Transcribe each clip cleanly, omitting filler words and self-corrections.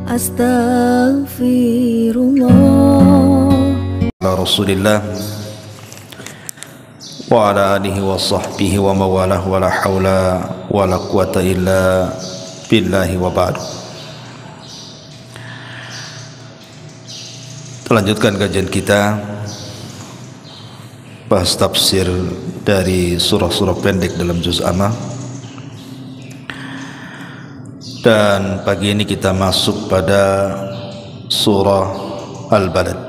Astaghfirullah. Rasulillah wa ala alihi wa sahbihi wa mawalah wa la hawla wa la quwata illa billahi wa ba'du. Lanjutkan kajian kita bahas tafsir dari surah-surah pendek dalam juz amma. Dan pagi ini kita masuk pada surah Al-Balad.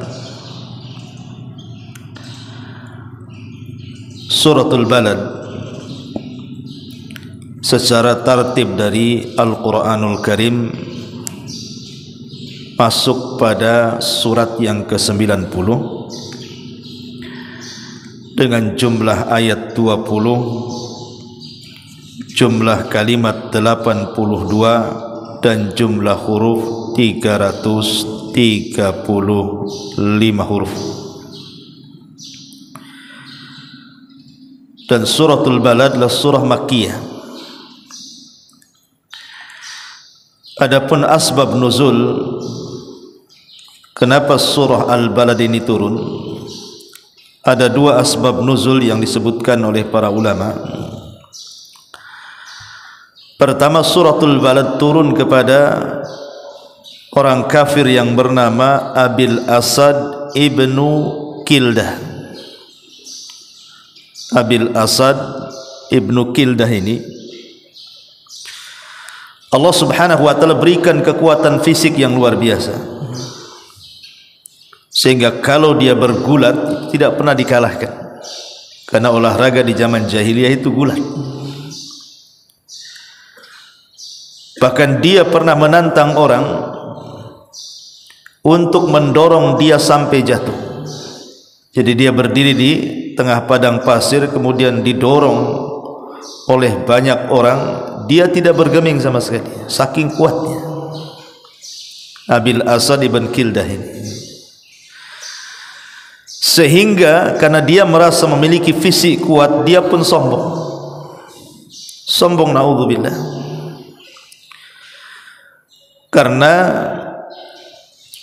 Suratul Balad secara tartib dari Al-Quranul Karim masuk pada surat yang ke-90 dengan jumlah ayat 20, jumlah kalimat 82 dan jumlah huruf 335 huruf. Dan suratul Balad adalah surah Makkiyah. Adapun asbab nuzul, kenapa surah Al-Balad ini turun, ada dua asbab nuzul yang disebutkan oleh para ulama. Pertama, suratul Balad turun kepada orang kafir yang bernama Abil Asad ibnu Kildah. Abil Asad ibnu Kildah ini Allah subhanahu wa ta'ala berikan kekuatan fisik yang luar biasa, sehingga kalau dia bergulat tidak pernah dikalahkan, karena olahraga di zaman jahiliyah itu gulat. Bahkan dia pernah menantang orang untuk mendorong dia sampai jatuh. Jadi dia berdiri di tengah padang pasir, kemudian didorong oleh banyak orang, dia tidak bergeming sama sekali, saking kuatnya Abil Asad ibn Kildah ini. Sehingga karena dia merasa memiliki fisik kuat, dia pun sombong, naudzubillah. Karena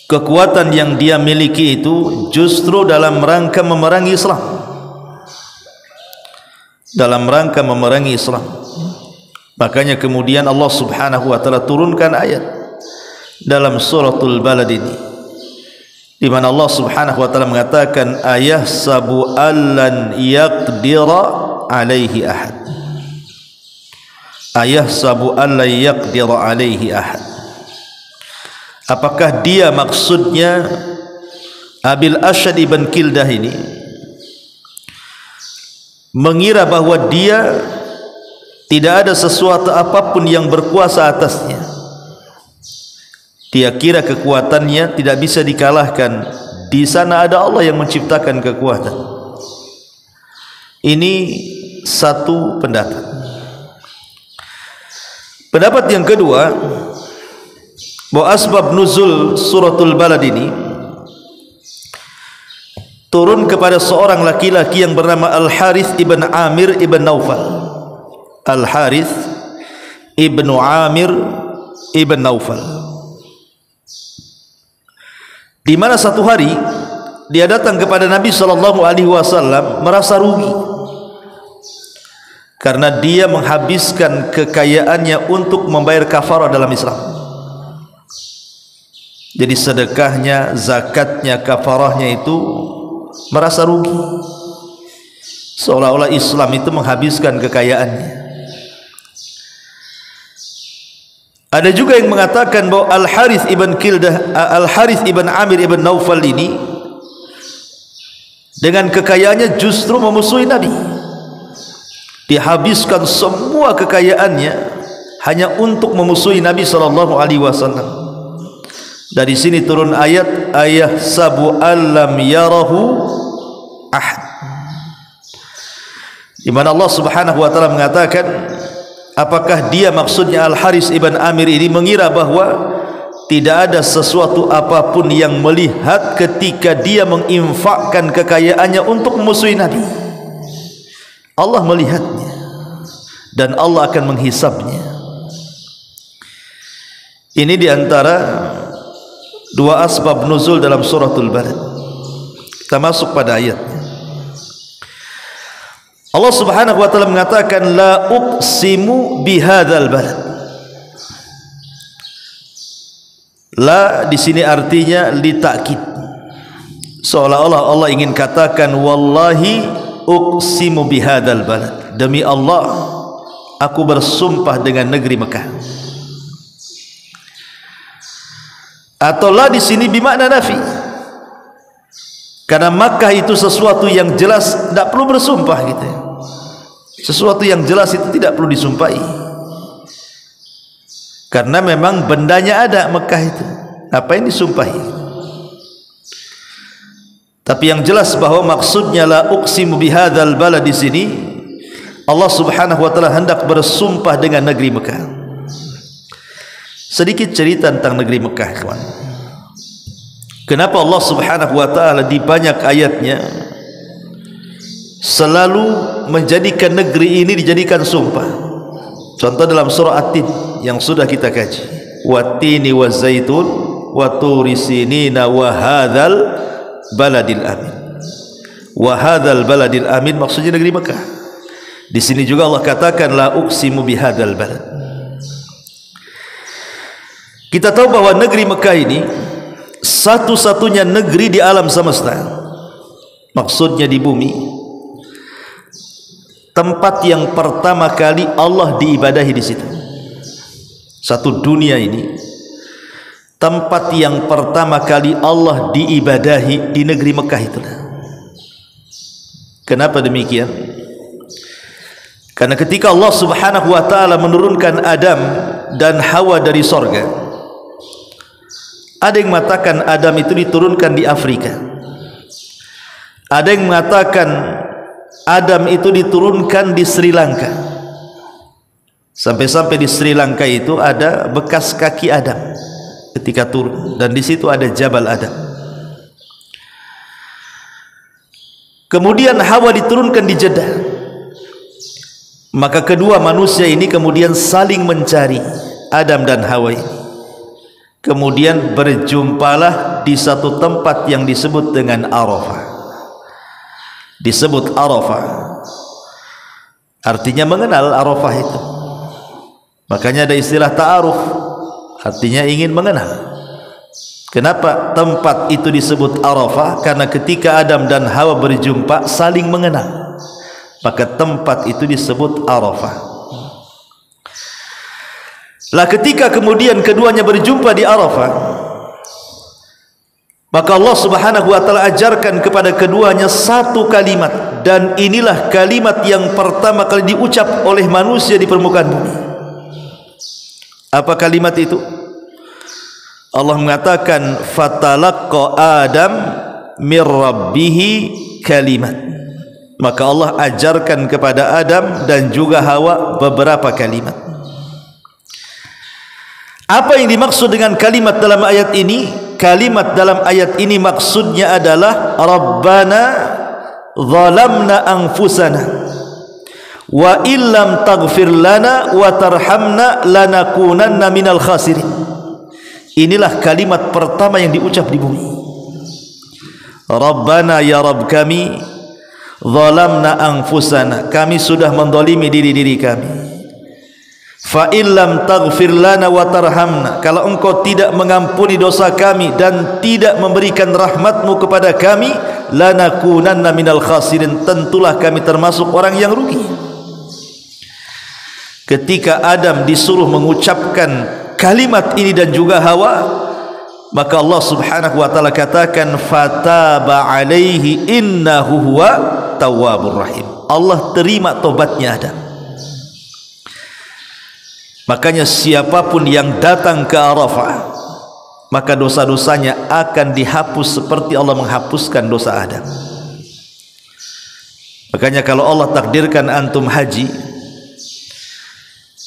kekuatan yang dia miliki itu justru dalam rangka memerangi Islam, Makanya kemudian Allah subhanahu wa ta'ala turunkan ayat dalam suratul Balad ini, di mana Allah subhanahu wa ta'ala mengatakan ayahsabu allan yaqdira alaihi ahad. Ayahsabu allan yaqdira alaihi ahad. Apakah dia maksudnya Abil Asad ibn Kildah ini mengira bahwa dia tidak ada sesuatu apapun yang berkuasa atasnya? Dia kira kekuatannya tidak bisa dikalahkan. Di sana ada Allah yang menciptakan kekuatan. Ini satu pendapat. Pendapat yang kedua, bahwa asbab nuzul suratul Balad ini turun kepada seorang laki-laki yang bernama Al-Harith ibn Amir ibn Naufal. Al-Harith ibn Amir ibn Naufal, di mana satu hari dia datang kepada Nabi SAW merasa rugi karena dia menghabiskan kekayaannya untuk membayar kafarah dalam Islam. Jadi sedekahnya, zakatnya, kafarahnya itu merasa rugi, seolah-olah Islam itu menghabiskan kekayaannya. Ada juga yang mengatakan bahwa Al-Harith ibn Kildah, Al-Harith ibn Amir ibn Naufal ini dengan kekayaannya justru memusuhi Nabi. Dihabiskan semua kekayaannya hanya untuk memusuhi Nabi SAW. Dari sini turun ayat ayahsabu allam yarahu ahad, di mana Allah subhanahu wa ta'ala mengatakan, apakah dia maksudnya Al-Harith ibn Amir ini mengira bahwa tidak ada sesuatu apapun yang melihat ketika dia menginfakkan kekayaannya untuk memusuhi Nabi? Allah melihatnya dan Allah akan menghisabnya. Ini diantara dua asbab nuzul dalam suratul Balad. Kita masuk pada ayatnya. Allah Subhanahu wa taala mengatakan la uqsimu bihadzal balad. La di sini artinya li ta'kid. Seolah-olah Allah ingin katakan wallahi uqsimu bihadzal balad. Demi Allah aku bersumpah dengan negeri Mekah. Atau la di sini bermakna nafi. Karena Makkah itu sesuatu yang jelas, tidak perlu bersumpah gitu. Sesuatu yang jelas itu tidak perlu disumpahi. Karena memang bendanya ada Makkah itu. Ngapain disumpahi? Tapi yang jelas bahwa maksudnya la uqsimu bihadzal balad di sini Allah Subhanahu wa taala hendak bersumpah dengan negeri Mekah. Sedikit cerita tentang negeri Mekah, kawan. Kenapa Allah Subhanahu wa taala di banyak ayatnya selalu menjadikan negeri ini dijadikan sumpah? Contoh dalam surah At-Tin yang sudah kita kaji. Wat-tini waz-zaitun wa turi sinina wa hadzal baladil amin. Wa hadzal baladil amin maksudnya negeri Mekah. Di sini juga Allah katakan la uqsimu bihadzal balad. Kita tahu bahwa negeri Mekah ini satu-satunya negeri di alam semesta, maksudnya di bumi, tempat yang pertama kali Allah diibadahi di situ. Satu dunia ini tempat yang pertama kali Allah diibadahi di negeri Mekah itulah. Kenapa demikian? Karena ketika Allah Subhanahu wa taala menurunkan Adam dan Hawa dari sorga, ada yang mengatakan Adam itu diturunkan di Afrika. Ada yang mengatakan Adam itu diturunkan di Sri Lanka. Sampai-sampai di Sri Lanka itu ada bekas kaki Adam ketika turun, dan di situ ada Jabal Adam. Kemudian Hawa diturunkan di Jeddah. Maka kedua manusia ini kemudian saling mencari, Adam dan Hawa ini. Kemudian berjumpalah di satu tempat yang disebut dengan Arafah. Disebut Arafah artinya mengenal Arafah itu. Makanya ada istilah ta'aruf, artinya ingin mengenal. Kenapa tempat itu disebut Arafah? Karena ketika Adam dan Hawa berjumpa saling mengenal, maka tempat itu disebut Arafah. Lah ketika kemudian keduanya berjumpa di Arafah, maka Allah Subhanahu wa taala ajarkan kepada keduanya satu kalimat, dan inilah kalimat yang pertama kali diucap oleh manusia di permukaan bumi. Apa kalimat itu? Allah mengatakan fatalaqqa Adam mir rabbih kalimat. Maka Allah ajarkan kepada Adam dan juga Hawa beberapa kalimat. Apa yang dimaksud dengan kalimat dalam ayat ini? Kalimat dalam ayat ini maksudnya adalah Rabbana zalamna anfusana wa illam taghfir lana wa tarhamna lanakunanna minal khasirin. Inilah kalimat pertama yang diucap di bumi. Rabbana, ya Rabb kami, zalamna anfusana, kami sudah mendolimi diri-diri kami. Fa illam taghfir lana wa tarhamna, kalau engkau tidak mengampuni dosa kami dan tidak memberikan rahmatmu kepada kami, lanakunanna minal khasirin, tentulah kami termasuk orang yang rugi. Ketika Adam disuruh mengucapkan kalimat ini dan juga Hawa, maka Allah Subhanahu wa taala katakan fataba alaihi innahu huwa tawwabur rahim. Allah terima tobatnya Adam. Makanya siapapun yang datang ke Arafah, maka dosa-dosanya akan dihapus seperti Allah menghapuskan dosa Adam. Makanya kalau Allah takdirkan antum haji,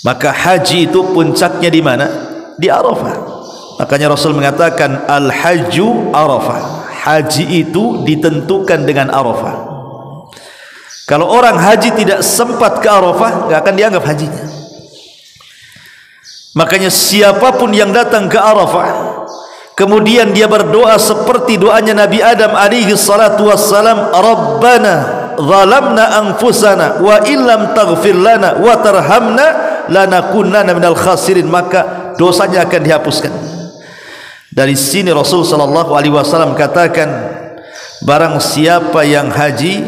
maka haji itu puncaknya di mana? Di Arafah. Makanya Rasul mengatakan al-hajju Arafah. Haji itu ditentukan dengan Arafah. Kalau orang haji tidak sempat ke Arafah, nggak akan dianggap hajinya. Makanya siapapun yang datang ke Arafah, kemudian dia berdoa seperti doanya Nabi Adam alaihi salatu wassalam, Rabbana zalamna anfusana wa illam taghfir lana wa tarhamna lanakunanna minal khasirin, maka dosanya akan dihapuskan. Dari sini Rasul sallallahu alaihi wasallam katakan, barang siapa yang haji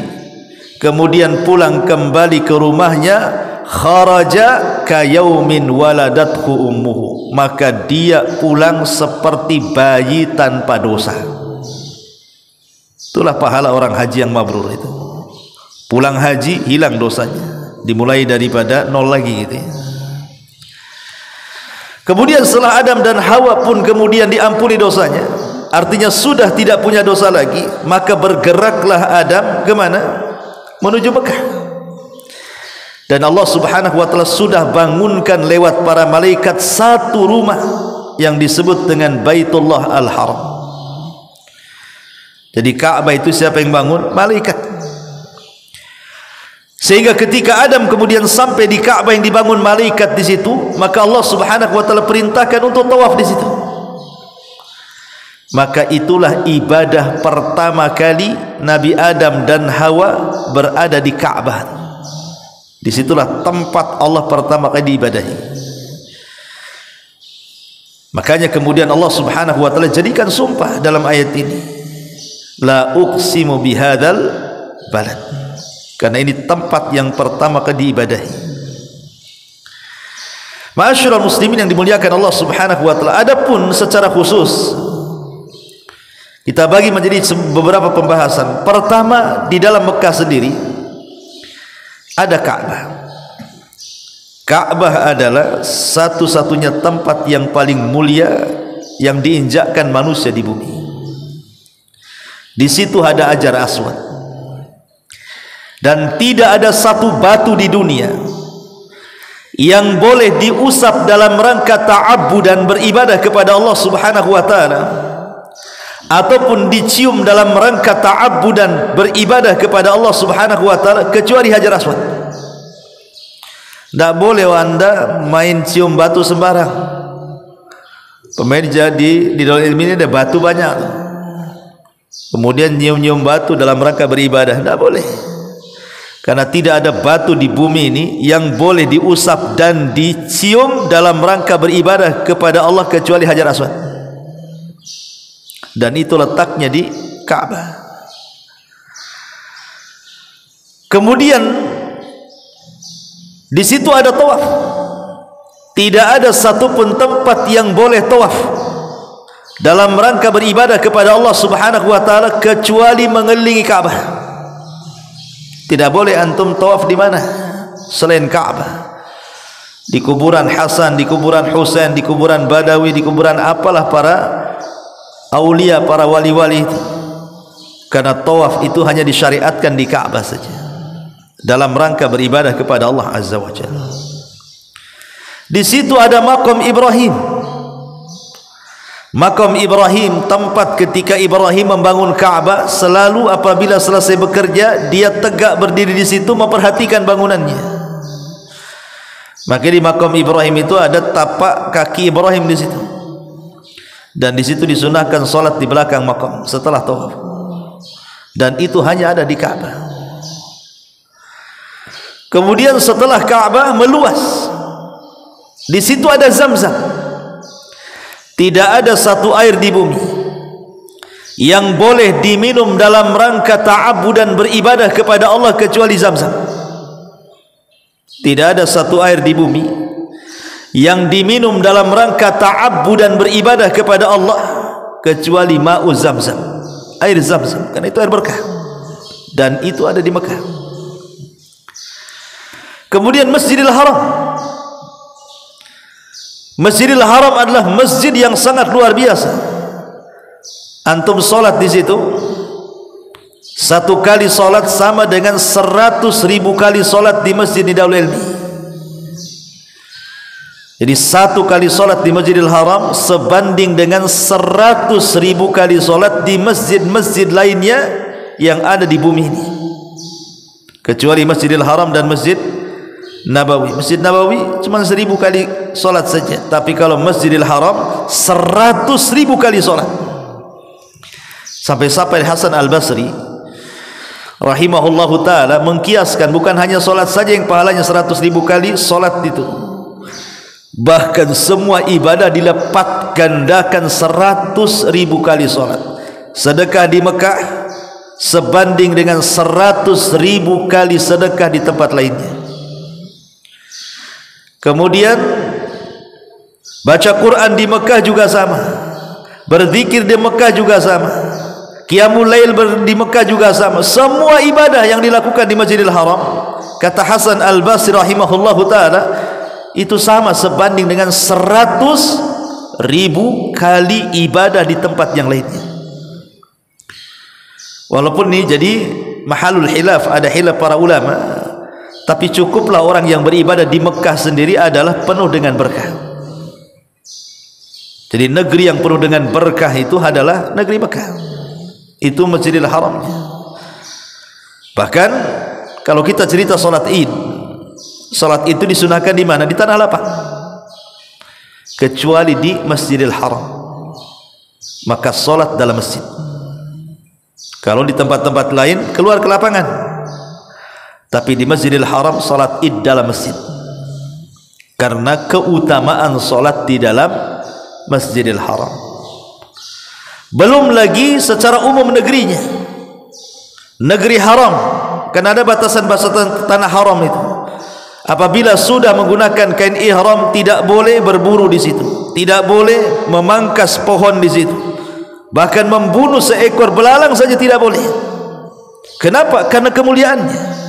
kemudian pulang kembali ke rumahnya, kharaja kayaumin waladathu ummuhu, maka dia pulang seperti bayi tanpa dosa. Itulah pahala orang haji yang mabrur itu. Pulang haji hilang dosanya, dimulai daripada nol lagi gitu ya. Kemudian setelah Adam dan Hawa pun kemudian diampuni dosanya, artinya sudah tidak punya dosa lagi, maka bergeraklah Adam kemana? Menuju Mekah. Dan Allah subhanahu wa ta'ala sudah bangunkan lewat para malaikat satu rumah yang disebut dengan Baitullah Al-Haram. Jadi Ka'bah itu siapa yang bangun? Malaikat. Sehingga ketika Adam kemudian sampai di Ka'bah yang dibangun malaikat di situ, maka Allah subhanahu wa ta'ala perintahkan untuk tawaf di situ. Maka itulah ibadah pertama kali Nabi Adam dan Hawa berada di Ka'bah. Disitulah tempat Allah pertama kali diibadahi. Makanya kemudian Allah subhanahu wa ta'ala jadikan sumpah dalam ayat ini, la uqsimu bihadzal balad, karena ini tempat yang pertama kali diibadahi. Ma'asyiral muslimin yang dimuliakan Allah subhanahu wa ta'ala, adapun secara khusus kita bagi menjadi beberapa pembahasan. Pertama, di dalam Mekah sendiri ada Ka'bah. Ka'bah adalah satu-satunya tempat yang paling mulia yang diinjakkan manusia di bumi. Di situ ada Hajar Aswad. Dan tidak ada satu batu di dunia yang boleh diusap dalam rangka ta'abbud dan beribadah kepada Allah subhanahu wa ta'ala, ataupun dicium dalam rangka ta'abbud dan beribadah kepada Allah subhanahu wa ta'ala, kecuali Hajar Aswad. Tidak boleh Anda main cium batu sembarang. Pemain jadi di dalam ilmu ini ada batu banyak, kemudian nyium-nyium batu dalam rangka beribadah, tidak boleh. Karena tidak ada batu di bumi ini yang boleh diusap dan dicium dalam rangka beribadah kepada Allah kecuali Hajar Aswad. Dan itu letaknya di Ka'bah. Kemudian di situ ada tawaf. Tidak ada satupun tempat yang boleh tawaf dalam rangka beribadah kepada Allah subhanahu wa ta'ala kecuali mengelilingi Ka'bah. Tidak boleh antum tawaf di mana selain Ka'bah. Di kuburan Hasan, di kuburan Husain, di kuburan Badawi, di kuburan apalah para aulia, para wali-wali itu. Karena tawaf itu hanya disyariatkan di Ka'bah saja, dalam rangka beribadah kepada Allah azza wa jalla. Di situ ada makam Ibrahim. Makam Ibrahim, tempat ketika Ibrahim membangun Ka'bah, selalu apabila selesai bekerja dia tegak berdiri di situ memperhatikan bangunannya. Maka di makam Ibrahim itu ada tapak kaki Ibrahim di situ. Dan di situ disunahkan salat di belakang makam setelah tawaf. Dan itu hanya ada di Ka'bah. Kemudian setelah Ka'bah meluas, di situ ada Zamzam. Tidak ada satu air di bumi yang boleh diminum dalam rangka ta'abbud dan beribadah kepada Allah kecuali Zamzam. Tidak ada satu air di bumi yang diminum dalam rangka ta'abbud dan beribadah kepada Allah kecuali ma'u Zamzam, air Zamzam, karena itu air berkah. Dan itu ada di Mekah. Kemudian Masjidil Haram. Masjidil Haram adalah masjid yang sangat luar biasa. Antum solat di situ, satu kali solat sama dengan 100.000 kali solat di Masjid Nidaul Ilmi. Jadi satu kali solat di Masjidil Haram sebanding dengan 100.000 kali solat di masjid-masjid lainnya yang ada di bumi ini, kecuali Masjidil Haram dan Masjid Nabawi. Masjid Nabawi cuma 1000 kali solat saja, tapi kalau Masjidil Haram 100.000 kali solat. Sampai-sampai Hasan Al-Basri rahimahullahu ta'ala mengkiaskan bukan hanya solat saja yang pahalanya 100.000 kali solat itu, bahkan semua ibadah dilipat gandakan 100.000 kali solat. Sedekah di Mekah sebanding dengan 100.000 kali sedekah di tempat lainnya. Kemudian baca Quran di Mekah juga sama, berzikir di Mekah juga sama, Qiyamul Lail di Mekah juga sama. Semua ibadah yang dilakukan di Masjidil Haram, kata Hasan Al-Basri rahimahullahu ta'ala, itu sama sebanding dengan 100.000 kali ibadah di tempat yang lainnya. Walaupun ini jadi mahalul hilaf, ada hilaf para ulama, tapi cukuplah orang yang beribadah di Mekah sendiri adalah penuh dengan berkah. Jadi negeri yang penuh dengan berkah itu adalah negeri Mekah, itu Masjidil Haram. Bahkan kalau kita cerita salat Id, salat itu disunahkan di mana? Di tanah lapang, kecuali di Masjidil Haram, maka salat dalam masjid. Kalau di tempat-tempat lain keluar ke lapangan, tapi di Masjidil Haram salat Id dalam masjid, karena keutamaan salat di dalam Masjidil Haram. Belum lagi secara umum negerinya, negeri haram, kan ada batasan-batasan tanah haram itu. Apabila sudah menggunakan kain ihram, tidak boleh berburu di situ, tidak boleh memangkas pohon di situ, bahkan membunuh seekor belalang saja tidak boleh. Kenapa? Karena kemuliaannya.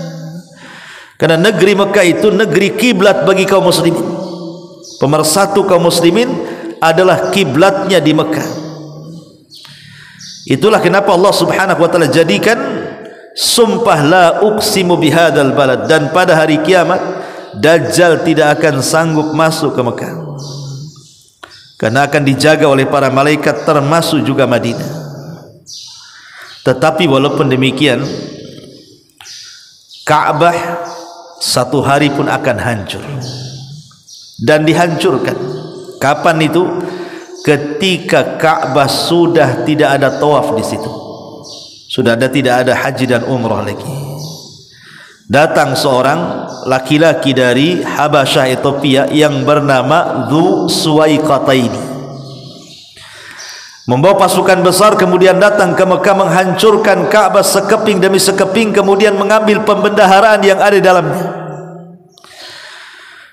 Karena negeri Mekah itu negeri kiblat bagi kaum muslimin. Pemersatu kaum muslimin adalah kiblatnya di Mekah. Itulah kenapa Allah Subhanahu wa taala jadikan sumpah la uqsimu bihadzal balad, dan pada hari kiamat Dajjal tidak akan sanggup masuk ke Mekah, karena akan dijaga oleh para malaikat, termasuk juga Madinah. Tetapi walaupun demikian, Ka'bah satu hari pun akan hancur dan dihancurkan. Kapan itu? Ketika Ka'bah sudah tidak ada tawaf di situ, tidak ada haji dan umrah lagi. Datang seorang laki-laki dari Habasyah Ethiopia yang bernama Dzu Suwaiqataini, membawa pasukan besar, kemudian datang ke Mekah menghancurkan Ka'bah sekeping demi sekeping, kemudian mengambil pembendaharaan yang ada di dalamnya.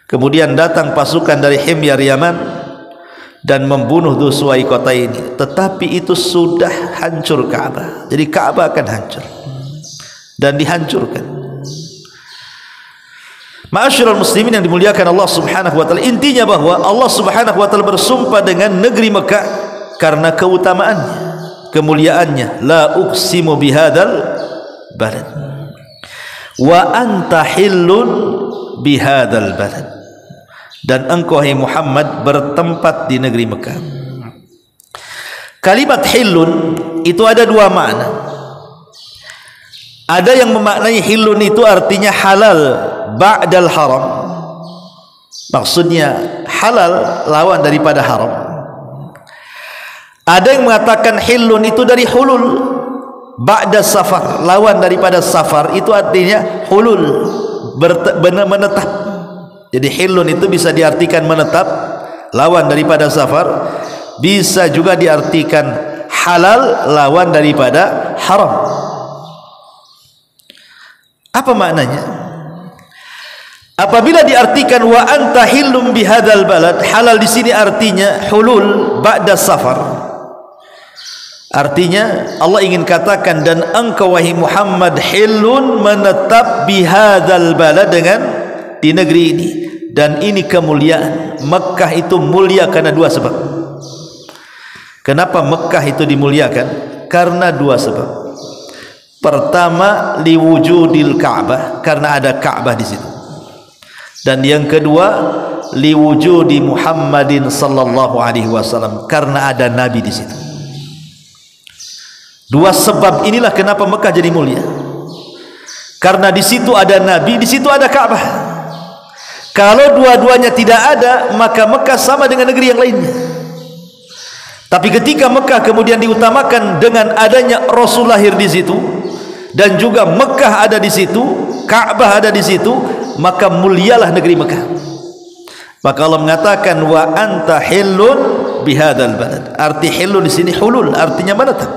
Kemudian datang pasukan dari Himyar Yaman dan membunuh Dzu Suwaiqataini, tetapi itu sudah hancur Ka'bah. Jadi Ka'bah akan hancur dan dihancurkan. Ma'asyiral muslimin yang dimuliakan Allah Subhanahu wa taala, intinya bahwa Allah Subhanahu wa taala bersumpah dengan negeri Mekah karena keutamaannya, kemuliaannya. La uqsimu bihadzal balad wa anta hillun bihadzal balad, dan engkau hai Muhammad bertempat di negeri Mekah. Kalimat hillun itu ada dua makna. Ada yang memaknai hillun itu artinya halal ba'dal haram, maksudnya halal lawan daripada haram. Ada yang mengatakan hillun itu dari hulul, ba'da safar, lawan daripada safar, itu artinya hulul, menetap. Jadi hillun itu bisa diartikan menetap, lawan daripada safar, bisa juga diartikan halal, lawan daripada haram. Apa maknanya? Apabila diartikan wa anta hillum bihadzal balad, halal di sini artinya hulul ba'da safar. Artinya Allah ingin katakan, dan engkau wahai Muhammad hillun, menetap bihadzal balad, dengan di negeri ini. Dan ini kemuliaan. Mekah itu mulia karena dua sebab. Kenapa Mekah itu dimuliakan? Karena dua sebab. Pertama, liwujudil Ka'bah, karena ada Ka'bah di situ. Dan yang kedua, liwujudi Muhammadin sallallahu alaihi wasallam, karena ada Nabi di situ. Dua sebab inilah kenapa Mekah jadi mulia. Karena di situ ada Nabi, di situ ada Ka'bah. Kalau dua-duanya tidak ada, maka Mekah sama dengan negeri yang lainnya. Tapi ketika Mekah kemudian diutamakan dengan adanya Rasul lahir di situ, dan juga Mekah ada di situ, Ka'bah ada di situ, maka mulialah negeri Mekah. Maka Allah mengatakan wa anta hillun bihadzal balad. Arti hillun di sini hulul, artinya menetap.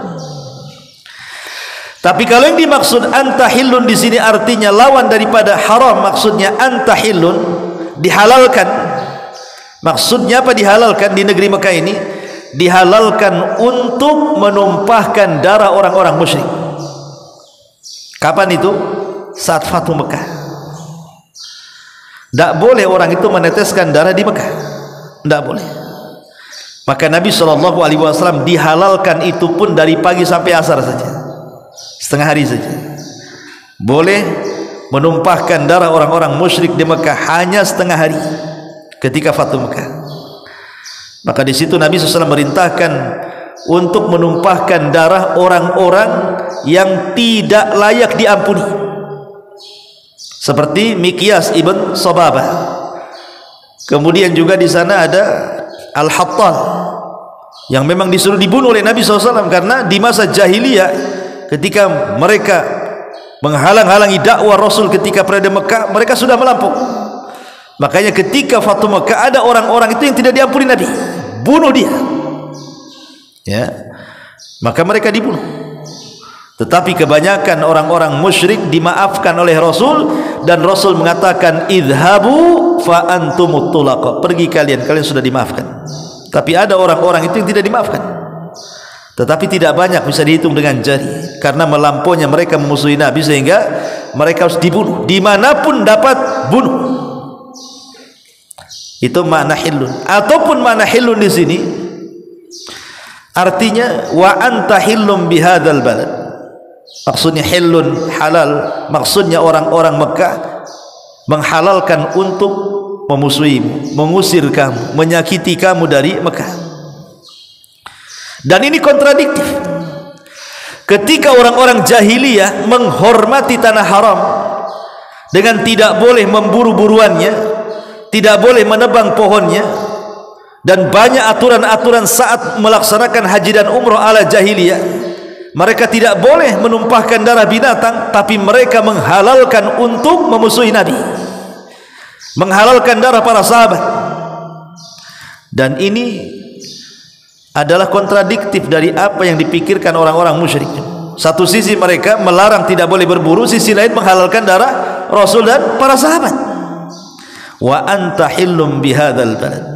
Tapi kalau yang dimaksud anta hillun di sini artinya lawan daripada haram, maksudnya anta hillun dihalalkan. Maksudnya apa dihalalkan di negeri Mekah ini? Dihalalkan untuk menumpahkan darah orang-orang musyrik. Kapan itu? Saat Fathu Mekah. Tidak boleh orang itu meneteskan darah di Mekah, tidak boleh. Maka Nabi SAW dihalalkan itu pun dari pagi sampai asar saja, setengah hari saja. Boleh menumpahkan darah orang-orang musyrik di Mekah hanya setengah hari ketika Fathu Mekah. Maka di situ Nabi SAW merintahkan untuk menumpahkan darah orang-orang yang tidak layak diampuni, seperti Mikyas ibn Sababah. Kemudian juga di sana ada Al-Hattal yang memang disuruh dibunuh oleh Nabi SAW, karena di masa jahiliyah ketika mereka menghalang-halangi dakwah Rasul ketika periode Mekah, mereka sudah melampau. Makanya ketika Fathu Mekah ada orang-orang itu yang tidak diampuni Nabi, bunuh dia, ya, maka mereka dibunuh. Tetapi kebanyakan orang-orang musyrik dimaafkan oleh Rasul, dan Rasul mengatakan idhabu fa antumut tulaqa, pergi kalian, kalian sudah dimaafkan. Tapi ada orang-orang itu yang tidak dimaafkan, tetapi tidak banyak, bisa dihitung dengan jari, karena melampaunya mereka memusuhi Nabi sehingga mereka harus dibunuh, dimanapun dapat bunuh. Itu makna hillun. Ataupun makna hillun di sini artinya wa anta hillum bihadzal balad. Maksudnya hillun halal, maksudnya orang-orang Mekah menghalalkan untuk memusuhimu, mengusir kamu, menyakiti kamu dari Mekah. Dan ini kontradiktif. Ketika orang-orang jahiliyah menghormati tanah haram dengan tidak boleh memburu-buruannya, tidak boleh menebang pohonnya, dan banyak aturan-aturan saat melaksanakan haji dan umrah ala jahiliyah, mereka tidak boleh menumpahkan darah binatang, tapi mereka menghalalkan untuk memusuhi Nabi, menghalalkan darah para sahabat. Dan ini adalah kontradiktif dari apa yang dipikirkan orang-orang musyrik. Satu sisi mereka melarang tidak boleh berburu, sisi lain menghalalkan darah Rasul dan para sahabat. Wa anta hillum bihadzal balad.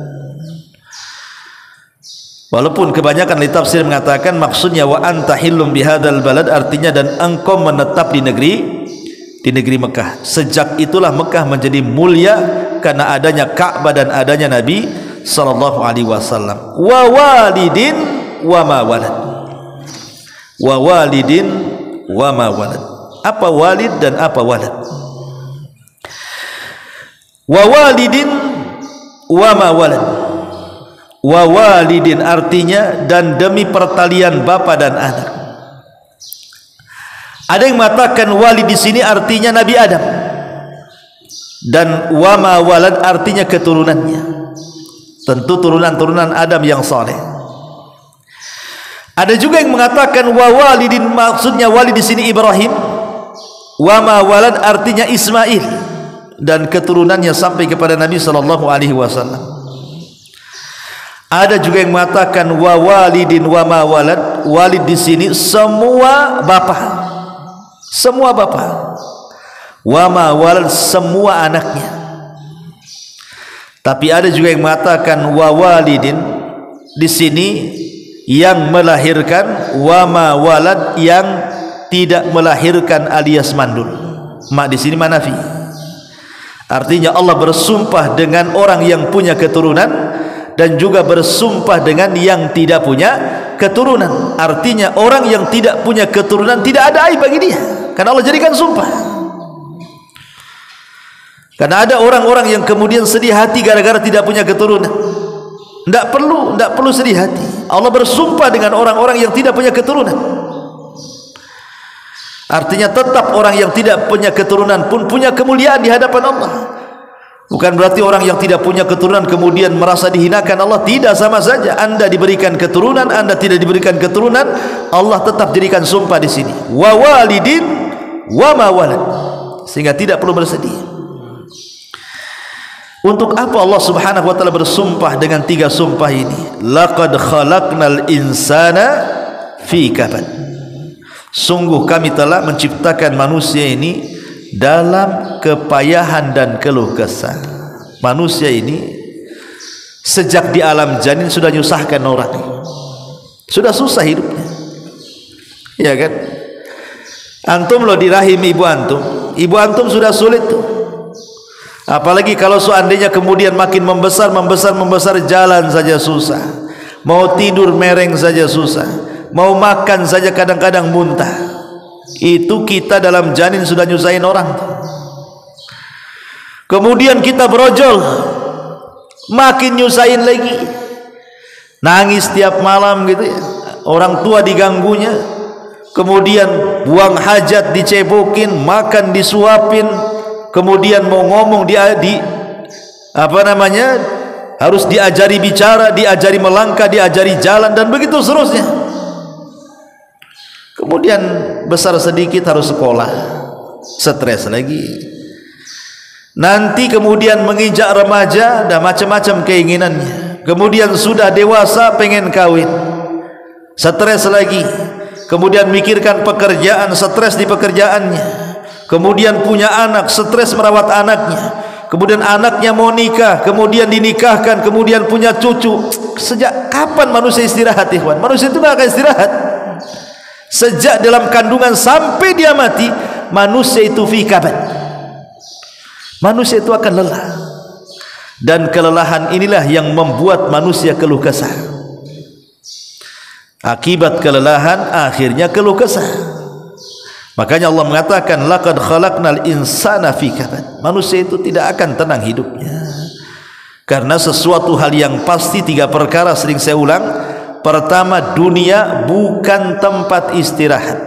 Walaupun kebanyakan ahli tafsir mengatakan maksudnya wa anta hillum bihadzal balad artinya dan engkau menetap di negeri Mekah. Sejak itulah Mekah menjadi mulia karena adanya Ka'bah dan adanya Nabi sallallahu alaihi wasallam. Wa walidin wa ma walad. Wa walidin wa ma walad. Apa walid dan apa walad? Wa walidin wa ma walad. Wa walidin artinya dan demi pertalian bapa dan anak. Ada yang mengatakan walid di sini artinya Nabi Adam, dan wa ma walad artinya keturunannya, tentu turunan-turunan Adam yang saleh. Ada juga yang mengatakan wa walidin maksudnya walid di sini Ibrahim, wa ma walad artinya Ismail dan keturunannya sampai kepada Nabi sallallahu alaihi wasallam. Ada juga yang mengatakan wa walidin wa ma walad, walid di sini semua bapa, semua bapa, wa ma walad semua anaknya. Tapi ada juga yang mengatakan wa walidin di sini yang melahirkan, wa ma walad yang tidak melahirkan alias mandul. Mak di sini manafi. Artinya Allah bersumpah dengan orang yang punya keturunan dan juga bersumpah dengan yang tidak punya keturunan. Artinya orang yang tidak punya keturunan tidak ada aib bagi dia, karena Allah jadikan sumpah. Karena ada orang-orang yang kemudian sedih hati gara-gara tidak punya keturunan. Tidak perlu sedih hati. Allah bersumpah dengan orang-orang yang tidak punya keturunan. Artinya tetap orang yang tidak punya keturunan pun punya kemuliaan di hadapan Allah. Bukan berarti orang yang tidak punya keturunan kemudian merasa dihinakan Allah. Tidak, sama saja. Anda diberikan keturunan, Anda tidak diberikan keturunan, Allah tetap jadikan sumpah di sini. Wa walidin wa ma walad. Sehingga tidak perlu bersedih. Untuk apa Allah Subhanahu wa taala bersumpah dengan 3 sumpah ini? Laqad khalaqnal insana fi kabad. Sungguh kami telah menciptakan manusia ini dalam kepayahan dan keluh kesah. Manusia ini sejak di alam janin sudah nyusahkan orang, sudah susah hidupnya, ya kan? Antum loh di rahim ibu antum sudah sulit tuh. Apalagi kalau seandainya kemudian makin membesar, jalan saja susah, mau tidur mereng saja susah, mau makan saja kadang-kadang muntah. Itu kita dalam janin sudah nyusahin orang. Kemudian kita berojol, makin nyusahin lagi, nangis tiap malam gitu ya, orang tua diganggunya, kemudian buang hajat dicebokin, makan disuapin, kemudian mau ngomong harus diajari bicara, diajari melangkah, diajari jalan, dan begitu seterusnya. Kemudian besar sedikit harus sekolah, stres lagi. Nanti kemudian menginjak remaja, dan macam-macam keinginannya. Kemudian sudah dewasa pengen kawin, stres lagi. Kemudian mikirkan pekerjaan, stres di pekerjaannya. Kemudian punya anak, stres merawat anaknya. Kemudian anaknya mau nikah, kemudian dinikahkan, kemudian punya cucu. Sejak kapan manusia istirahat, ikhwan? Manusia itu gak akan istirahat. Sejak dalam kandungan sampai dia mati, manusia itu fi kabad. Manusia itu akan lelah. Dan kelelahan inilah yang membuat manusia keluh kesah. Akibat kelelahan akhirnya keluh kesah. Makanya Allah mengatakan laqad khalaqnal insana fi kabad. Manusia itu tidak akan tenang hidupnya. Karena sesuatu hal yang pasti, 3 perkara sering saya ulang. Pertama, dunia bukan tempat istirahat.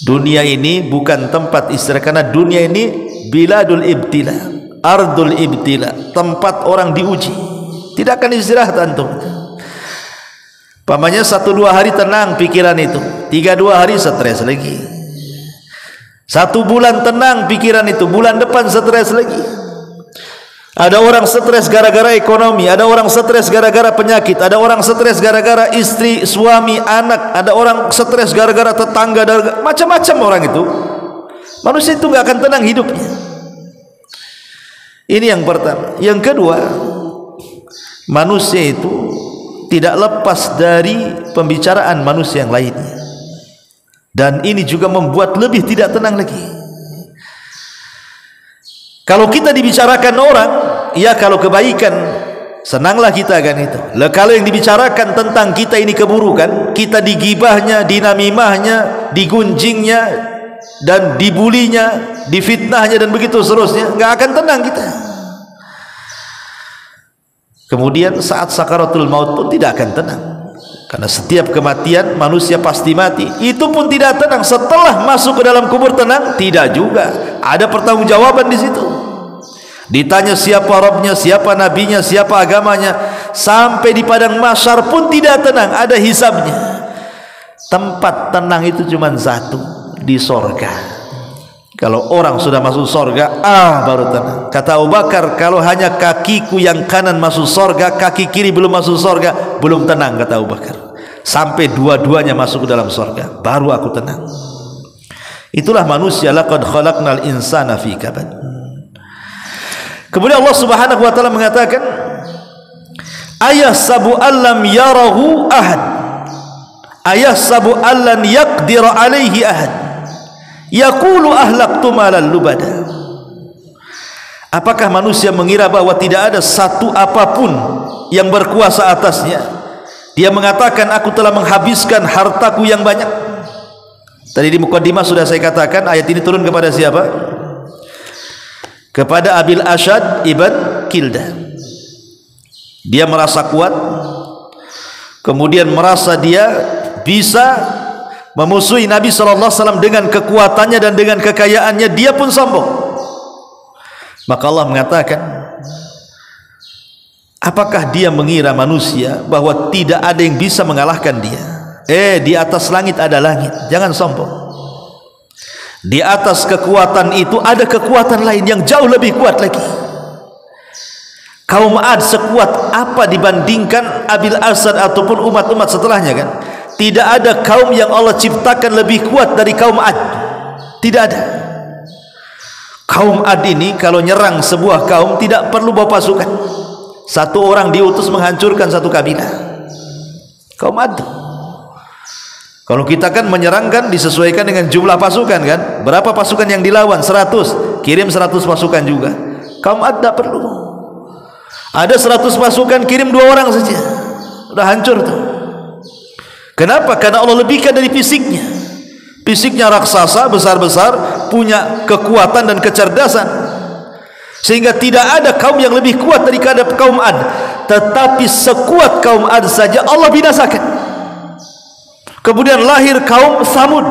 Dunia ini bukan tempat istirahat, karena dunia ini biladul ibtila, ardul ibtila, tempat orang diuji. Tidak akan istirahat antum. Pamannya 1-2 hari tenang pikiran itu, 3-2 hari stres lagi. 1 bulan tenang pikiran itu, bulan depan stres lagi. Ada orang stres gara-gara ekonomi, ada orang stres gara-gara penyakit, ada orang stres gara-gara istri, suami, anak, ada orang stres gara-gara tetangga, macam-macam orang itu. Manusia itu gak akan tenang hidupnya. Ini yang pertama. Yang kedua, manusia itu tidak lepas dari pembicaraan manusia yang lainnya, dan ini juga membuat lebih tidak tenang lagi. Kalau kita dibicarakan orang, ya kalau kebaikan, senanglah kita kan itu. Kalau yang dibicarakan tentang kita ini keburukan, kita digibahnya, dinamimahnya, digunjingnya, dan dibulinya, difitnahnya, dan begitu seterusnya, nggak akan tenang kita. Kemudian saat sakaratul maut pun tidak akan tenang. Karena setiap kematian manusia pasti mati. Itu pun tidak tenang. Setelah masuk ke dalam kubur tenang? Tidak juga. Ada pertanggungjawaban di situ. Ditanya siapa Rabbnya, siapa nabinya, siapa agamanya. Sampai di padang mahsyar pun tidak tenang. Ada hisabnya. Tempat tenang itu cuma satu, di sorga. Kalau orang sudah masuk sorga, baru tenang. Kata Abu Bakar, kalau hanya kakiku yang kanan masuk sorga, kaki kiri belum masuk sorga, belum tenang, kata Abu Bakar. Sampai dua-duanya masuk ke dalam sorga, baru aku tenang. Itulah manusia. Laqad khalaqnal insana fi kabad. Kemudian Allah Subhanahu wa taala mengatakan, ayahsabu allam yarahu ahad, ayahsabu allan yaqdir alaihi ahad, yaqulu ahlaqtu malal lubada. Apakah manusia mengira bahwa tidak ada satu apapun yang berkuasa atasnya? Dia mengatakan, aku telah menghabiskan hartaku yang banyak. Tadi di mukaddimah sudah saya katakan, ayat ini turun kepada siapa? Kepada Abil Ashad ibn Kildah. Dia merasa kuat, kemudian merasa dia bisa memusuhi Nabi SAW dengan kekuatannya dan dengan kekayaannya. Dia pun sombong. Maka Allah mengatakan, apakah dia mengira manusia bahwa tidak ada yang bisa mengalahkan dia? Di atas langit ada langit, jangan sombong. Di atas kekuatan itu ada kekuatan lain yang jauh lebih kuat lagi. Kaum Ad sekuat apa dibandingkan Abil Asad ataupun umat-umat setelahnya kan? Tidak ada kaum yang Allah ciptakan lebih kuat dari kaum Ad. Tidak ada. Kaum Ad ini kalau nyerang sebuah kaum tidak perlu bawa pasukan. Satu orang diutus menghancurkan satu kabilah. Kaum Ad. Kalau kita kan menyerang kan disesuaikan dengan jumlah pasukan kan? Berapa pasukan yang dilawan? 100. Kirim 100 pasukan juga. Kaum Ad tidak perlu. Ada 100 pasukan, kirim 2 orang saja, udah hancur tuh. Kenapa? Karena Allah lebihkan dari fisiknya. Fisiknya raksasa besar-besar, punya kekuatan dan kecerdasan, sehingga tidak ada kaum yang lebih kuat daripada kaum Ad. Tetapi sekuat kaum Ad saja Allah binasakan. Kemudian lahir kaum Samud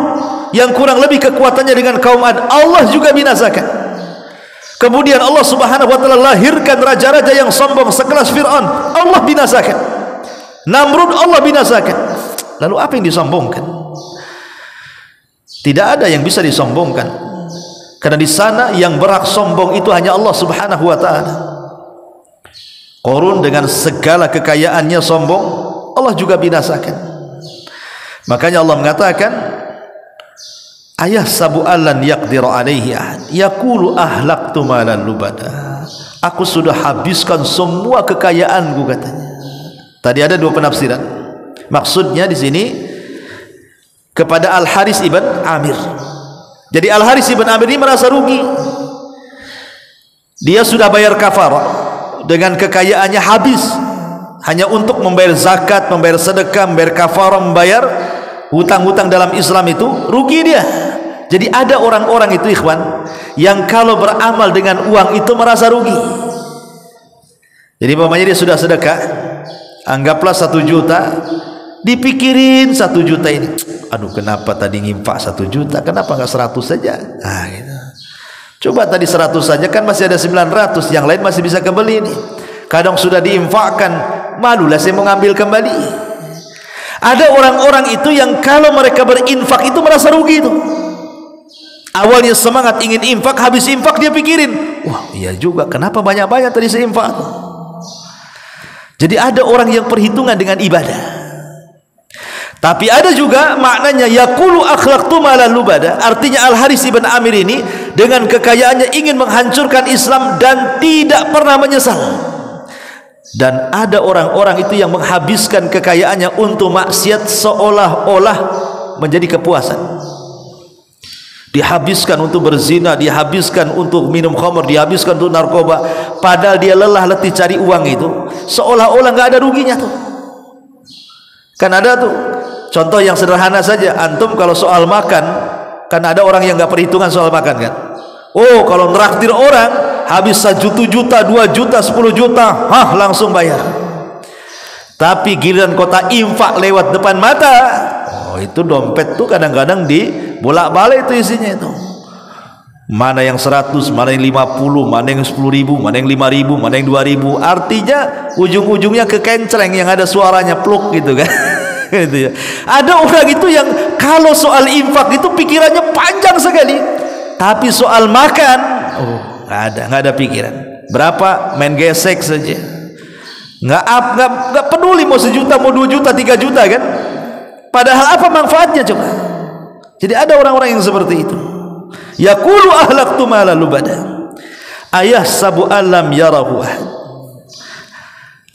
yang kurang lebih kekuatannya dengan kaum Ad, Allah juga binasakan. Kemudian Allah Subhanahu wa taala lahirkan raja-raja yang sombong sekelas Fir'aun, Allah binasakan. Namrud Allah binasakan. Lalu apa yang disombongkan? Tidak ada yang bisa disombongkan. Karena di sana yang berhak sombong itu hanya Allah Subhanahu wa taala. Qarun dengan segala kekayaannya sombong, Allah juga binasakan. Makanya Allah mengatakan, ayah sabu allan yaqdir alaihi ahad yaqulu ahlaktu malan lubada. Aku sudah habiskan semua kekayaanku katanya. Tadi ada 2 penafsiran. Maksudnya di sini kepada Al-Haris ibn Amir. Jadi Al-Haris ibn Amir ini merasa rugi. Dia sudah bayar kafarah dengan kekayaannya habis hanya untuk membayar zakat, membayar sedekah, membayar kafarah, membayar hutang-hutang dalam Islam itu, rugi dia. Jadi ada orang-orang itu ikhwan yang kalau beramal dengan uang itu merasa rugi. Jadi umpamanya dia sudah sedekah, anggaplah 1 juta, dipikirin 1 juta ini, aduh kenapa tadi ngimpak 1 juta, kenapa nggak 100 saja? Gitu. Coba tadi 100 saja kan masih ada 900, yang lain masih bisa kembali nih. Kadang sudah diinfakkan, malulah saya mau ngambil kembali. Ada orang-orang itu yang kalau mereka berinfak itu merasa rugi itu. Awalnya semangat ingin infak, habis infak dia pikirin, wah iya juga, kenapa banyak-banyak tadi saya infak. Jadi ada orang yang perhitungan dengan ibadah. Tapi ada juga maknanya yaqulu akhlaqtu malan lubada. Artinya Al-Haris ibn Amir ini dengan kekayaannya ingin menghancurkan Islam dan tidak pernah menyesal. Dan ada orang-orang itu yang menghabiskan kekayaannya untuk maksiat seolah-olah menjadi kepuasan. Dihabiskan untuk berzina, dihabiskan untuk minum khamr, dihabiskan untuk narkoba, padahal dia lelah letih cari uang itu, seolah-olah nggak ada ruginya tuh. Kan ada tuh contoh yang sederhana saja, antum kalau soal makan, kan ada orang yang nggak perhitungan soal makan kan. Oh kalau neraktir orang habis 1 juta, 2 juta, 10 juta, langsung bayar. Tapi giliran kota infak lewat depan mata, itu dompet tuh kadang-kadang di bolak-balik itu isinya itu. Mana yang 100, mana yang 50, mana yang 10.000, mana yang 5.000, mana yang 2.000. Artinya ujung-ujungnya ke kencreng yang ada suaranya pluk gitu kan. Gitu ya. Ada orang itu yang kalau soal infak itu pikirannya panjang sekali, tapi soal makan nggak ada pikiran. Berapa main gesek saja, nggak peduli mau 1 juta, mau 2 juta, 3 juta kan. Padahal apa manfaatnya coba? Jadi ada orang-orang yang seperti itu. Yaqulu ahlaqtu mala lubada. Ayah sabu alam yarahu ahad.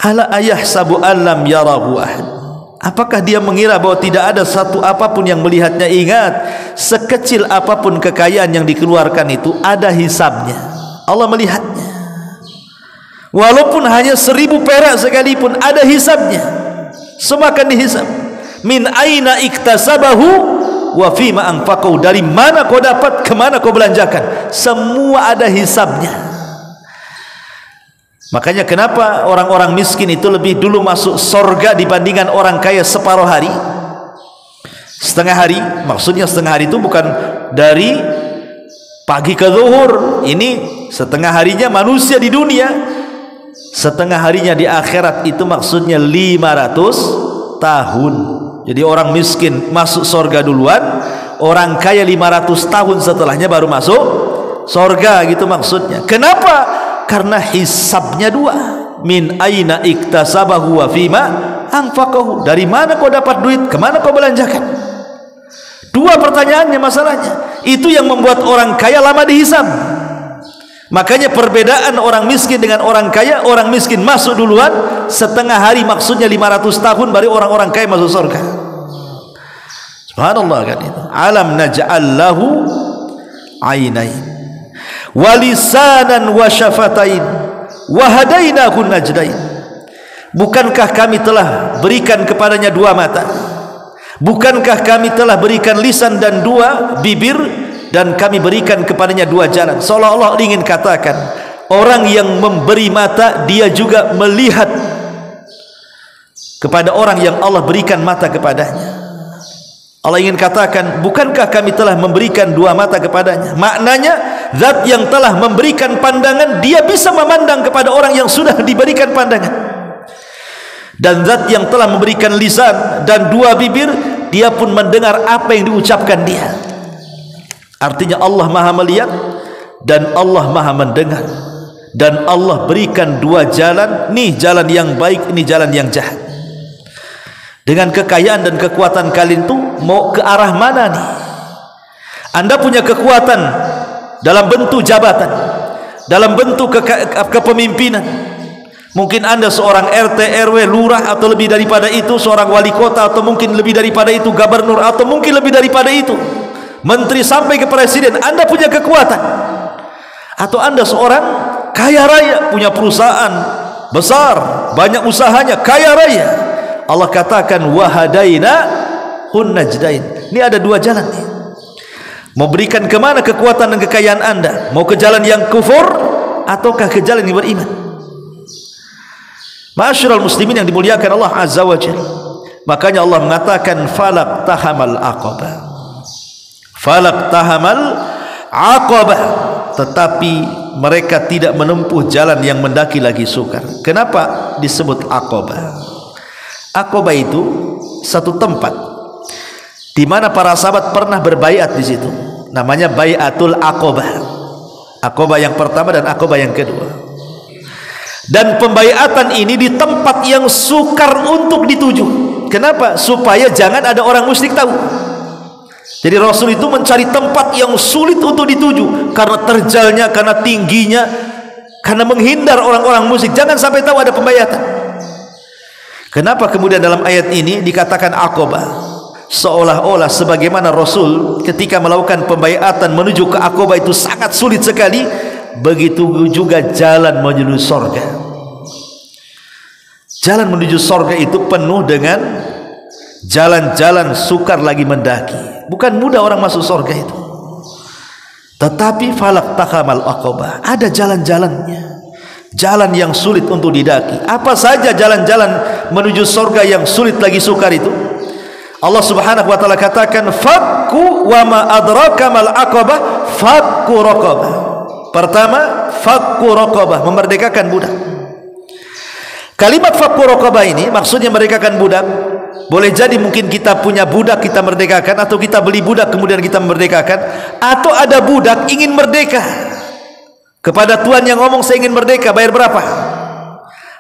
Ala ayah sabu alam yarahu ahad. Apakah dia mengira bahwa tidak ada satu apapun yang melihatnya? Ingat, sekecil apapun kekayaan yang dikeluarkan itu ada hisabnya. Allah melihatnya. Walaupun hanya 1.000 perak sekalipun ada hisabnya. Semua akan dihisab. Min aina iktasabahu wa fima anfaqahu. Dari mana kau dapat, kemana kau belanjakan, semua ada hisabnya. Makanya kenapa orang-orang miskin itu lebih dulu masuk surga dibandingkan orang kaya separuh hari, setengah hari. Maksudnya setengah hari itu bukan dari pagi ke zuhur, ini setengah harinya manusia di dunia, setengah harinya di akhirat. Itu maksudnya 500 tahun. Jadi orang miskin masuk surga duluan, orang kaya 500 tahun setelahnya baru masuk surga, gitu maksudnya. Kenapa? Karena hisabnya dua. Min aina iktasabahu wa fima anfaqahu. Dari mana kau dapat duit, kemana kau belanjakan? Dua pertanyaannya masalahnya. Itu yang membuat orang kaya lama dihisab. Makanya perbedaan orang miskin dengan orang kaya, orang miskin masuk duluan setengah hari, maksudnya 500 tahun, baru orang-orang kaya masuk surga. Subhanallah kan itu. Alam naj'al lahu ainain wa lisanan wa syafatain wa hadainahu najdain. Bukankah kami telah berikan kepadanya dua mata? Bukankah kami telah berikan lisan dan dua bibir, dan kami berikan kepadanya dua jalan? Seolah-olah ingin katakan, orang yang memberi mata dia juga melihat kepada orang yang Allah berikan mata kepadanya. Allah ingin katakan, bukankah kami telah memberikan dua mata kepadanya? Maknanya zat yang telah memberikan pandangan, dia bisa memandang kepada orang yang sudah diberikan pandangan. Dan zat yang telah memberikan lisan dan dua bibir, dia pun mendengar apa yang diucapkan dia. Artinya Allah maha melihat dan Allah maha mendengar. Dan Allah berikan dua jalan, nih jalan yang baik, ini jalan yang jahat. Dengan kekayaan dan kekuatan kalian tuh mau ke arah mana nih? Anda punya kekuatan dalam bentuk jabatan, dalam bentuk kepemimpinan. Mungkin Anda seorang RT, RW, lurah, atau lebih daripada itu, seorang wali kota, atau mungkin lebih daripada itu, gubernur, atau mungkin lebih daripada itu, menteri sampai ke presiden. Anda punya kekuatan. Atau Anda seorang kaya raya, punya perusahaan besar, banyak usahanya, kaya raya. Allah katakan wahadaina hun najdain. Ini ada dua jalan nih. Mau berikan kemana kekuatan dan kekayaan Anda? Mau ke jalan yang kufur ataukah ke jalan yang beriman? Ma'asyiral muslimin yang dimuliakan Allah Azza wa Jalla. Makanya Allah mengatakan falak tahamal aqabah. Falak tahamal aqabah. Tetapi mereka tidak menempuh jalan yang mendaki lagi sukar. Kenapa disebut aqabah? Aqabah itu satu tempat di mana para sahabat pernah berbaiat di situ. Namanya Baiatul Aqabah. Aqabah yang pertama dan Aqabah yang kedua. Dan pembaiatan ini di tempat yang sukar untuk dituju. Kenapa? Supaya jangan ada orang musyrik tahu. Jadi Rasul itu mencari tempat yang sulit untuk dituju, karena terjalnya, karena tingginya, karena menghindar orang-orang musyrik. Jangan sampai tahu ada pembaiatan. Kenapa kemudian dalam ayat ini dikatakan Aqabah? Seolah-olah sebagaimana Rasul ketika melakukan pembaiatan menuju ke Aqabah itu sangat sulit sekali, begitu juga jalan menuju surga. Jalan menuju surga itu penuh dengan jalan-jalan sukar lagi mendaki. Bukan mudah orang masuk surga itu. Tetapi falak takamal aqabah, ada jalan-jalannya. Jalan yang sulit untuk didaki. Apa saja jalan-jalan menuju surga yang sulit lagi sukar itu? Allah Subhanahu wa taala katakan fakku wa ma adraka mal aqabah fakku raqabah. Pertama, fakku raqabah, memerdekakan budak. Kalimat fakku raqabah ini maksudnya merdekakan budak. Boleh jadi mungkin kita punya budak kita merdekakan, atau kita beli budak kemudian kita merdekakan, atau ada budak ingin merdeka. Kepada tuan yang ngomong saya ingin merdeka, bayar berapa?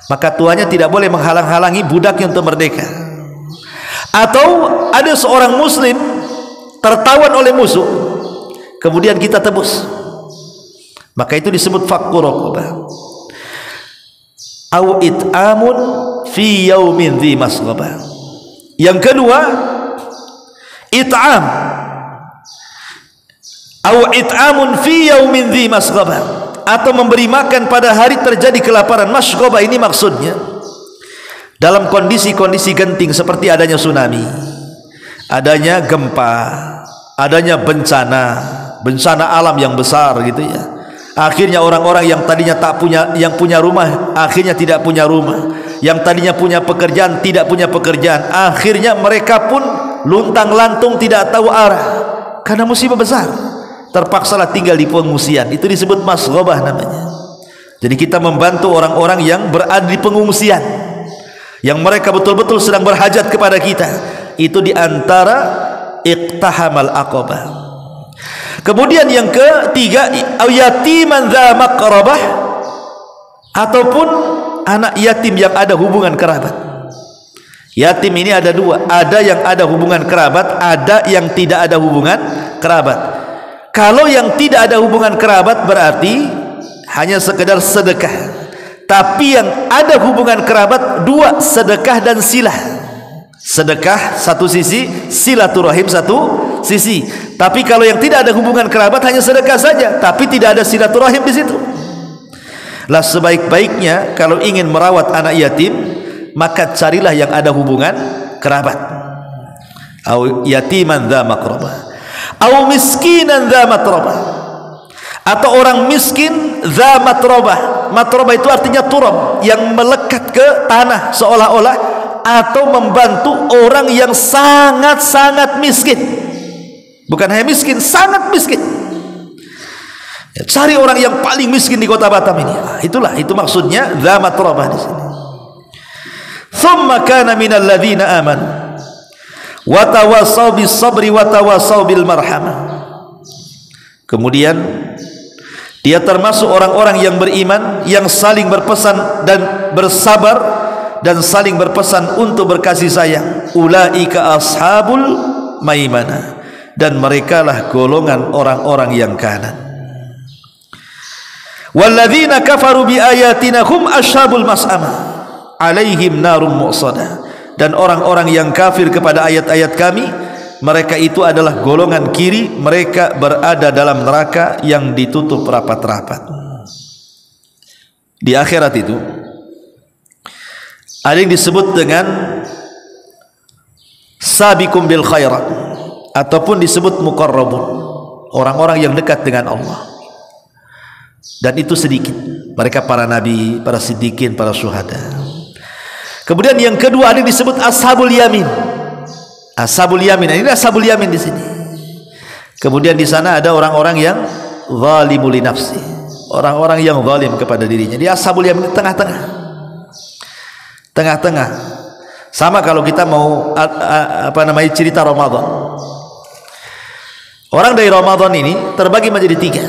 Maka tuannya tidak boleh menghalang-halangi budaknya untuk merdeka. Atau ada seorang muslim tertawan oleh musuh, kemudian kita tebus, maka itu disebut fakku raqabah. Au it'amun fi yaumin dhi masghabah. Yang kedua, it'am. Au it'amun fi yaumin dhi masghabah, atau memberi makan pada hari terjadi kelaparan. Masghaba ini maksudnya dalam kondisi-kondisi genting seperti adanya tsunami, adanya gempa, adanya bencana alam yang besar gitu ya. Akhirnya orang-orang yang tadinya tak punya, yang punya rumah akhirnya tidak punya rumah, yang tadinya punya pekerjaan tidak punya pekerjaan. Akhirnya mereka pun luntang-lantung tidak tahu arah karena musibah besar. terpaksalah tinggal di pengungsian. Itu disebut masghabah namanya. Jadi kita membantu orang-orang yang berada di pengungsian, yang mereka betul-betul sedang berhajat kepada kita. Itu diantara iqtahamal aqabah. Kemudian yang ketiga, yatiman dza maqrabah, ataupun anak yatim yang ada hubungan kerabat. Yatim ini ada dua, ada yang ada hubungan kerabat, ada yang tidak ada hubungan kerabat. Kalau yang tidak ada hubungan kerabat berarti hanya sekedar sedekah. Tapi yang ada hubungan kerabat dua, sedekah dan silah. Sedekah satu sisi, silaturahim satu sisi. Tapi kalau yang tidak ada hubungan kerabat hanya sedekah saja, tapi tidak ada silaturahim di situ. Lah sebaik-baiknya kalau ingin merawat anak yatim, maka carilah yang ada hubungan kerabat. Au yatiman dza maqrabah, au miskinan dza matrabah, atau orang miskin dza matrabah. Matrabah itu artinya turab, yang melekat ke tanah seolah-olah, atau membantu orang yang sangat-sangat miskin. Bukan hanya miskin, sangat miskin. Ya, cari orang yang paling miskin di kota Batam ini. Nah, itu maksudnya dza matrabah di sini. Thumma kana minal ladzina amanu wa tawassaw bis sabri wa tawassaw bil marhamah. Kemudian dia termasuk orang-orang yang beriman, yang saling berpesan dan bersabar dan saling berpesan untuk berkasih sayang. Ulaika ashabul maimanah, dan merekalah golongan orang-orang yang kanan. Walladzina kafaru bi ayatina hum ashabul mas'amah alaihim narum muqsadah, dan orang-orang yang kafir kepada ayat-ayat kami, mereka itu adalah golongan kiri, mereka berada dalam neraka yang ditutup rapat-rapat. Di akhirat itu ada yang disebut dengan sabiqum bil khairat, ataupun disebut muqarrabun, orang-orang yang dekat dengan Allah. Dan itu sedikit, mereka para nabi, para siddiqin, para syuhada. Kemudian yang kedua ada yang disebut ashabul yamin. Ashabul yamin, ini ashabul yamin di sini. Kemudian di sana ada orang-orang yang zalimul li nafsi, orang-orang yang zalim kepada dirinya. Dia ashabul yamin, tengah-tengah. Tengah-tengah. Sama kalau kita mau cerita Ramadan. Orang dari Ramadan ini terbagi menjadi tiga.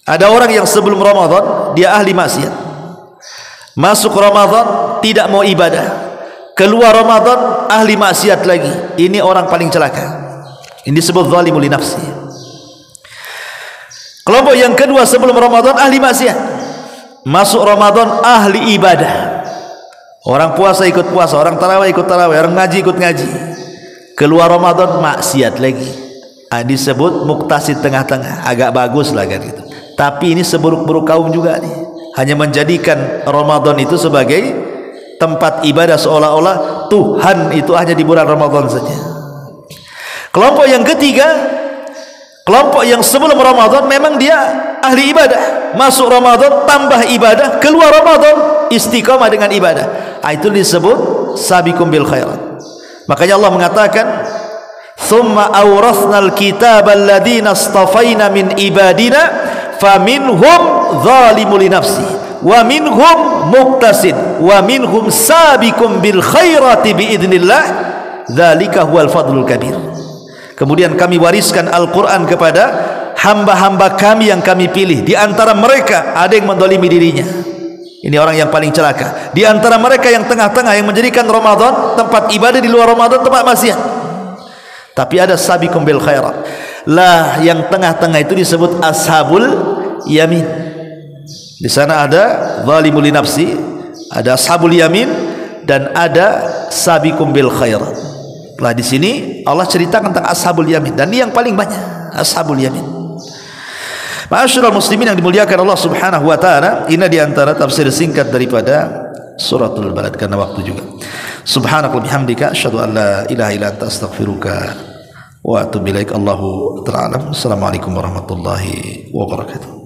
Ada orang yang sebelum Ramadan dia ahli maksiat, masuk Ramadan tidak mau ibadah, keluar Ramadan ahli maksiat lagi. Ini orang paling celaka. Ini disebut zalimul li nafsi. Kelompok yang kedua sebelum Ramadan ahli maksiat, masuk Ramadan ahli ibadah. Orang puasa ikut puasa, orang tarawih ikut tarawih, orang ngaji ikut ngaji. Keluar Ramadan maksiat lagi. Disebut muktasid, tengah-tengah, agak bagus lah kan gitu. Tapi ini seburuk-buruk kaum juga nih, hanya menjadikan Ramadan itu sebagai tempat ibadah, seolah-olah Tuhan itu hanya di bulan Ramadan saja. Kelompok yang ketiga, kelompok yang sebelum Ramadan memang dia ahli ibadah, masuk Ramadan tambah ibadah, keluar Ramadan istiqamah dengan ibadah. Itu disebut sabiqum bil khairat. Makanya Allah mengatakan, "Tsumma awrathnal kitabal ladzina astafaina min ibadina faminhum zalimul li nafsi wa minhum muqtasid wa minhum sabiqum bil khairati biidznillah dzalika huwal fadlul kabir." Kemudian kami wariskan Al-Quran kepada hamba-hamba kami yang kami pilih. Di antara mereka ada yang mendolimi dirinya. Ini orang yang paling celaka. Di antara mereka yang tengah-tengah, yang menjadikan Ramadan tempat ibadah, di luar Ramadan tempat maksiat. Tapi ada sabiqum bil khairat. Lah yang tengah-tengah itu disebut ashabul yamin. Di sana ada zalimul li nafsi, ada ashabul yamin, dan ada sabiqum bil khairat. Lah di sini Allah ceritakan tentang ashabul yamin, dan ini yang paling banyak, ashabul yamin. Ma'asyiral muslimin yang dimuliakan Allah Subhanahu wa taala, ini di antara tafsir singkat daripada suratul Balad karena waktu juga. Subhanakallahumma bihamdika asyhadu an la ilaha illa anta astaghfiruka wa atubu ilaik. Allahu ta'ala. Assalamualaikum warahmatullahi wabarakatuh.